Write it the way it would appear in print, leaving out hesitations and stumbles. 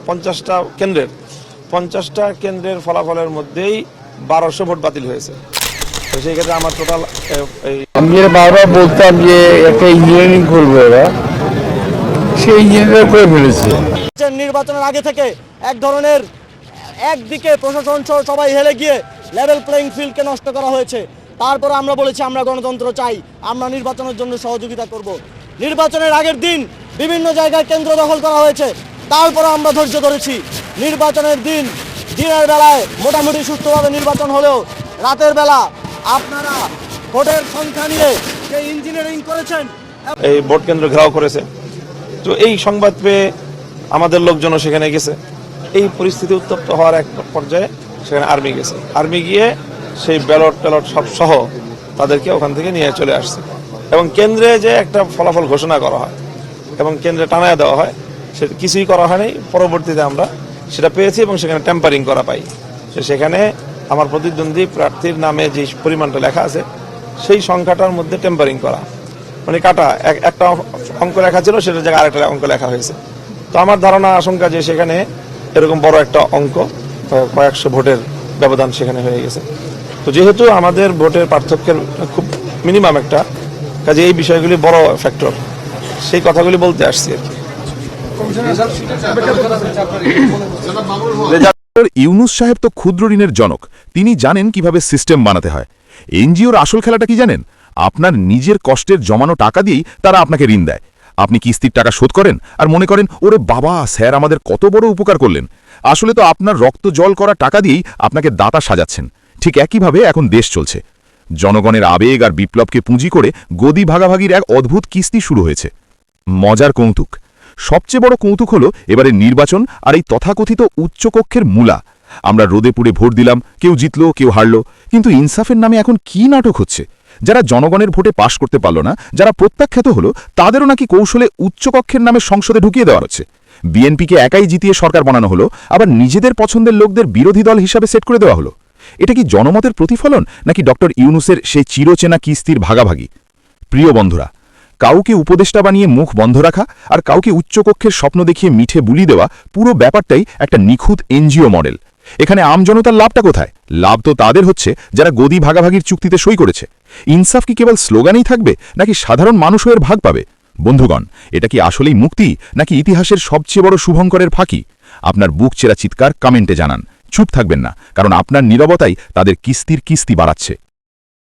50টা কেন্দ্রের 50টা কেন্দ্রের ফলাফলের মধ্যেই 1200 ভোট বাতিল হয়েছে। তো সেই ক্ষেত্রে আমার টোটাল আমি বারবার বলতাম যে একটা ইঞ্জিনিয়ারিং করবো, এরা সেই ইঞ্জিনিয়ার করে ফেলেছে। নির্বাচনের আগে থেকে এক ধরনের একদিকে প্রশাসন সহ সবাই হেলে গিয়ে লেভেল প্লেইং ফিল্ডকে নষ্ট করা হয়েছে। তারপরে আমরা বলেছি আমরা গণতন্ত্র চাই, আমরা নির্বাচনের জন্য সহযোগিতা করব। নির্বাচনের আগের দিন বিভিন্ন জায়গায় কেন্দ্র দখল করা হয়েছে, তারপরে আমরা ধৈর্য ধরেছি। নির্বাচনের দিনের বেলায় মোটামুটি সুষ্ঠুভাবে নির্বাচন হলেও রাতের বেলা আপনারা ভোটের সংখ্যা নিয়ে যে ইঞ্জিনিয়ারিং করেছেন, এই ভোট কেন্দ্র ঘেরাও করেছে। তো এই সংবাদ পেয়ে আমাদের লোকজনও সেখানে গেছে। এই পরিস্থিতি উত্তপ্ত হওয়ার এক পর্যায়ে সেখানে আর্মি গেছে। আর্মি গিয়ে সেই ব্যালট সব সহ তাদেরকে ওখান থেকে নিয়ে চলে আসছে এবং কেন্দ্রে যে একটা ফলাফল ঘোষণা করা হয় এবং কেন্দ্রে টানায় দেওয়া হয়, সেটা কিছুই করা হয়নি। পরবর্তীতে আমরা সেটা পেয়েছি এবং সেখানে ট্যাম্পারিং করা পাই। সেখানে আমার প্রতিদ্বন্দ্বী প্রার্থীর নামে যে পরিমাণটা লেখা আছে সেই সংখ্যাটার মধ্যে ট্যাম্পারিং করা, মানে কাটা, একটা অঙ্ক লেখা ছিল সেটার জায়গায় আরেকটা অঙ্ক লেখা হয়েছে। তো আমার ধারণা আশঙ্কা যে সেখানে এরকম বড় একটা অঙ্ক, কয়েকশো ভোটের ব্যবধান সেখানে হয়ে গেছে। তো যেহেতু আমাদের ভোটের পার্থক্যের খুব মিনিমাম একটা কাজে এই বিষয়গুলি বড় ফ্যাক্টর, সেই কথাগুলি বলতে আসছি আর কি। ইউনুস সাহেব তো ক্ষুদ্র ঋণের জনক, তিনি জানেন কিভাবে সিস্টেম বানাতে হয়। এনজিওর আসল খেলাটা কি জানেন? আপনার নিজের কষ্টের জমানো টাকা দিয়েই তারা আপনাকে ঋণ দেয়। আপনি কিস্তির টাকা শোধ করেন আর মনে করেন ওরে বাবা, স্যার আমাদের কত বড় উপকার করলেন। আসলে তো আপনার রক্ত জল করা টাকা দিয়েই আপনাকে দাতা সাজাচ্ছেন। ঠিক একইভাবে এখন দেশ চলছে। জনগণের আবেগ আর বিপ্লবকে পুঁজি করে গদি ভাগাভাগির এক অদ্ভুত কিস্তি শুরু হয়েছে। মজার কৌতুক, সবচেয়ে বড় কৌতুক হলো এবারে নির্বাচন আর এই তথাকথিত উচ্চকক্ষের মূলা। আমরা রোদে পুড়ে ভোট দিলাম, কেউ জিতল কেউ হারল, কিন্তু ইনসাফের নামে এখন কি নাটক হচ্ছে? যারা জনগণের ভোটে পাশ করতে পারল না, যারা প্রত্যাখ্যাত হলো, তাদেরও নাকি কৌশলে উচ্চকক্ষের নামে সংসদে ঢুকিয়ে দেওয়া হচ্ছে। বিএনপিকে একাই জিতিয়ে সরকার বানানো হলো, আবার নিজেদের পছন্দের লোকদের বিরোধী দল হিসাবে সেট করে দেওয়া হলো। এটা কি জনমতের প্রতিফলন নাকি ডক্টর ইউনুসের সেই চিরচেনা কিস্তির ভাগাভাগি? প্রিয় বন্ধুরা, কাউকে উপদেষ্টা বানিয়ে মুখ বন্ধ রাখা আর কাউকে উচ্চকক্ষের স্বপ্ন দেখিয়ে মিঠে বুলি দেওয়া, পুরো ব্যাপারটাই একটা নিখুঁত এনজিও মডেল। এখানে আমজনতার লাভটা কোথায়? লাভ তো তাদের হচ্ছে যারা গদি ভাগাভাগির চুক্তিতে সই করেছে। ইনসাফ কি কেবল স্লোগানেই থাকবে নাকি সাধারণ মানুষও এর ভাগ পাবে? বন্ধুগণ, এটা কি আসলেই মুক্তি নাকি ইতিহাসের সবচেয়ে বড় শুভঙ্করের ফাঁকি? আপনার বুক চেরা চিৎকার কমেন্টে জানান। চুপ থাকবেন না, কারণ আপনার নীরবতাই তাদের কিস্তির কিস্তি বাড়াচ্ছে।